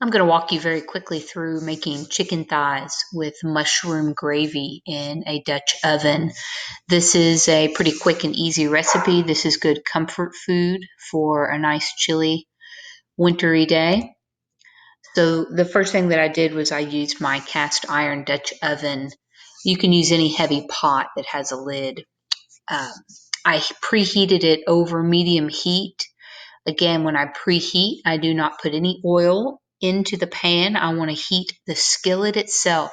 I'm going to walk you very quickly through making chicken thighs with mushroom gravy in a Dutch oven. This is a pretty quick and easy recipe. This is good comfort food for a nice chilly wintry day. So the first thing that I did was I used my cast iron Dutch oven. You can use any heavy pot that has a lid. Um, I preheated it over medium heat. Again, when I preheat, I do not put any oil into the pan. I want to heat the skillet itself.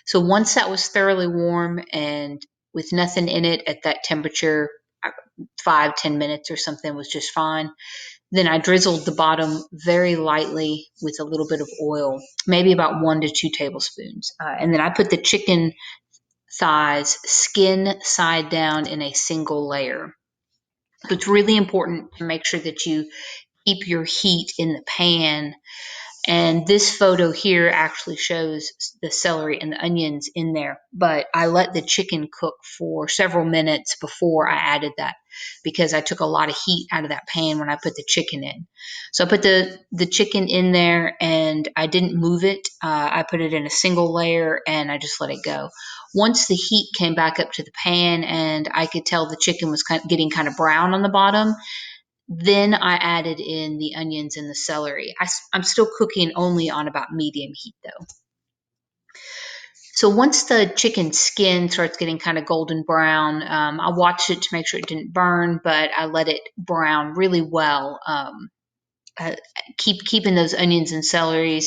So once that was thoroughly warm and with nothing in it at that temperature, 5, 10 minutes or something was just fine. Then I drizzled the bottom very lightly with a little bit of oil, maybe about 1 to 2 tablespoons. And then I put the chicken thighs skin side down in a single layer. So it's really important to make sure that you keep your heat in the pan. And this photo here actually shows the celery and the onions in there, but I let the chicken cook for several minutes before I added that because I took a lot of heat out of that pan when I put the chicken in. So I put the chicken in there and I didn't move it. I put it in a single layer and I just let it go. Once the heat came back up to the pan and I could tell the chicken was getting kind of brown on the bottom, then I added in the onions and the celery. I'm still cooking only on about medium heat though. So once the chicken skin starts getting kind of golden brown, I watched it to make sure it didn't burn, but I let it brown really well. Uh, keeping those onions and celeries,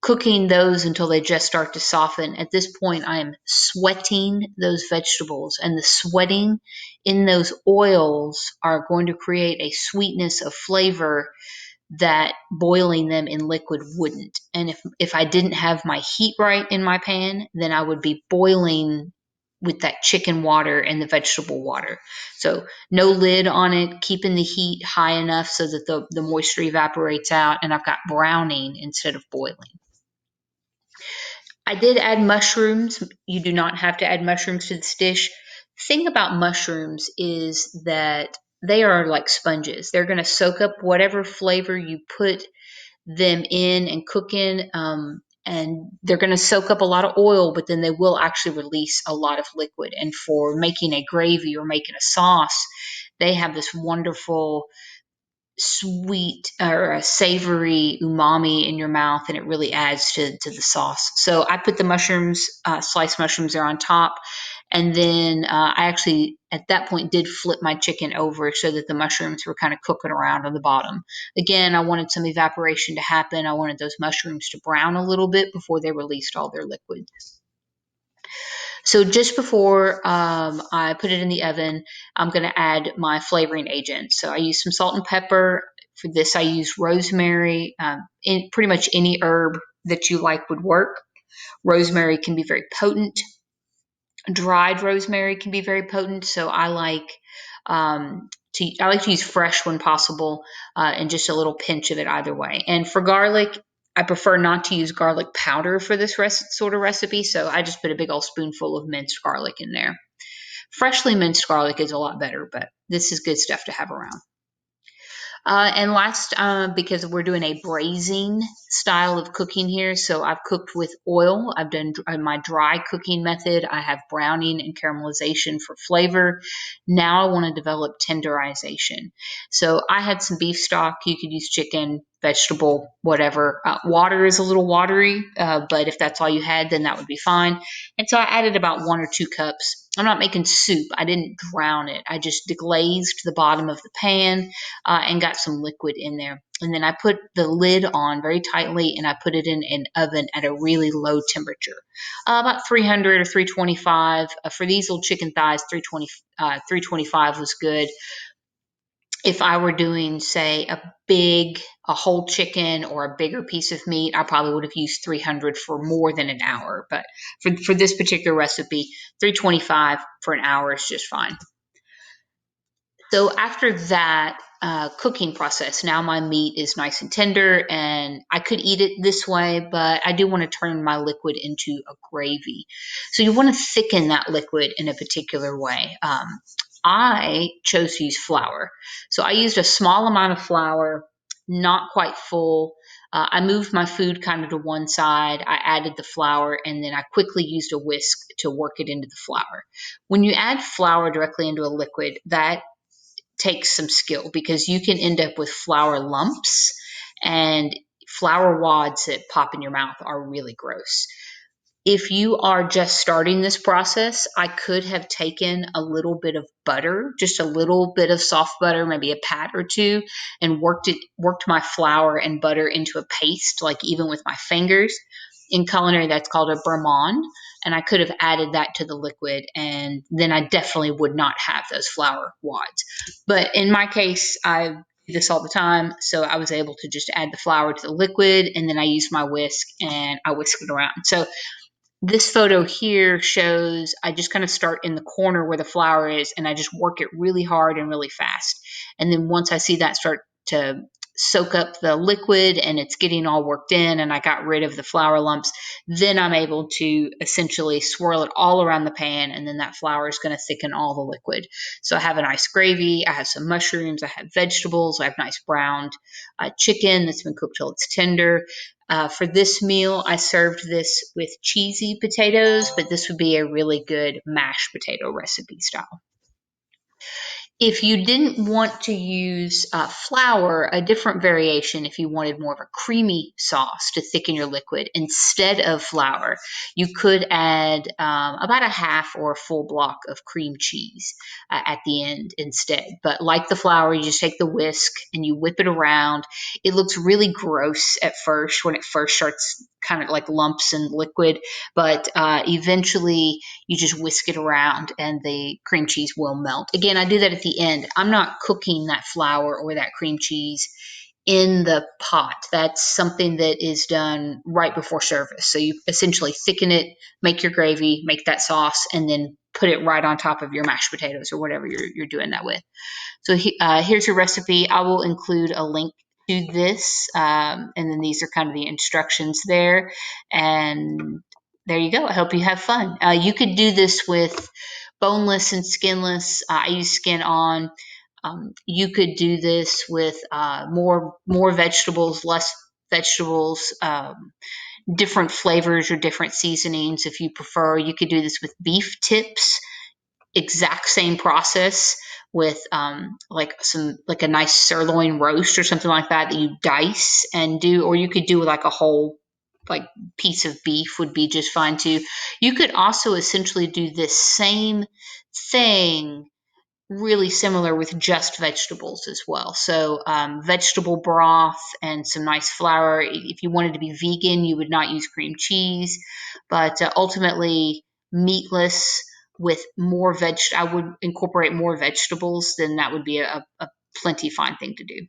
cooking those until they just start to soften. At this point, I am sweating those vegetables, and the sweating in those oils are going to create a sweetness of flavor that boiling them in liquid wouldn't. And if I didn't have my heat right in my pan, then I would be boiling with that chicken water and the vegetable water. So no lid on it, keeping the heat high enough so that the moisture evaporates out, and I've got browning instead of boiling. I did add mushrooms. You do not have to add mushrooms to this dish. Thing about mushrooms is that they are like sponges. They're going to soak up whatever flavor you put them in and cook in, and they're going to soak up a lot of oil, but then they will actually release a lot of liquid. And for making a gravy or making a sauce, they have this wonderful sweet or a savory umami in your mouth, and it really adds to the sauce. So I put the mushrooms, sliced mushrooms there on top, and then I actually at that point did flip my chicken over so that the mushrooms were kind of cooking around on the bottom. Again, I wanted some evaporation to happen. I wanted those mushrooms to brown a little bit before they released all their liquids. So just before I put it in the oven, I'm going to add my flavoring agent. So I use some salt and pepper. For this, I use rosemary. Pretty much any herb that you like would work. Rosemary can be very potent. Dried rosemary can be very potent. So I like to use fresh when possible, and just a little pinch of it either way. And for garlic, I prefer not to use garlic powder for this sort of recipe, so I just put a big old spoonful of minced garlic in there. Freshly minced garlic is a lot better, but this is good stuff to have around. And last, because we're doing a braising style of cooking here, so I've cooked with oil. I've done my dry cooking method. I have browning and caramelization for flavor. Now I want to develop tenderization. So I had some beef stock. You could use chicken, vegetable, whatever. Water is a little watery, but if that's all you had, then that would be fine. And so I added about 1 or 2 cups. I'm not making soup. I didn't drown it. I just deglazed the bottom of the pan, and got some liquid in there. And then I put the lid on very tightly, and I put it in an oven at a really low temperature, about 300 or 325. For these little chicken thighs, 325 was good. If I were doing, say, a whole chicken or a bigger piece of meat, I probably would have used 300 for more than an hour. But for this particular recipe, 325 for an hour is just fine. So after that cooking process, now my meat is nice and tender, and I could eat it this way, but I do want to turn my liquid into a gravy. So you want to thicken that liquid in a particular way. I chose to use flour. So I used a small amount of flour not quite full. I moved my food kind of to one side. I added the flour, and then I quickly used a whisk to work it into the flour. When you add flour directly into a liquid, that takes some skill because you can end up with flour lumps, and flour wads that pop in your mouth are really gross. If you are just starting this process, I could have taken a little bit of butter, just a little bit of soft butter, maybe a pat or two, and worked my flour and butter into a paste, like even with my fingers. In culinary, that's called a bermon, and I could have added that to the liquid, and then I definitely would not have those flour wads. But in my case, I do this all the time, so I was able to just add the flour to the liquid, and then I used my whisk and I whisked it around. So this photo here shows I just kind of start in the corner where the flour is, and I just work it really hard and really fast. And then once I see that start to soak up the liquid and it's getting all worked in and I got rid of the flour lumps, then I'm able to essentially swirl it all around the pan, and then that flour is going to thicken all the liquid. So I have a nice gravy, I have some mushrooms, I have vegetables, I have nice browned chicken that's been cooked till it's tender. For this meal, I served this with cheesy potatoes, but this would be a really good mashed potato recipe style. If you didn't want to use flour, a different variation, if you wanted more of a creamy sauce to thicken your liquid instead of flour, you could add about a half or a full block of cream cheese at the end instead. But like the flour, you just take the whisk and you whip it around. It looks really gross at first when it first starts kind of like lumps and liquid, but eventually you just whisk it around and the cream cheese will melt. Again, I do that at the end. I'm not cooking that flour or that cream cheese in the pot. That's something that is done right before service. So you essentially thicken it, make your gravy, make that sauce, and then put it right on top of your mashed potatoes or whatever you're doing that with. So here's your recipe. I will include a link to this, and then these are kind of the instructions there. And there you go. I hope you have fun. You could do this with boneless and skinless. I use skin on. You could do this with more vegetables, less vegetables, different flavors or different seasonings if you prefer. You could do this with beef tips, exact same process with like a nice sirloin roast or something like that that you dice and do, or you could do like a whole like piece of beef would be just fine too. You could also essentially do this same thing really similar with just vegetables as well. So vegetable broth and some nice flour. If you wanted to be vegan, you would not use cream cheese, but ultimately meatless with more I would incorporate more vegetables. Then that would be a plenty fine thing to do.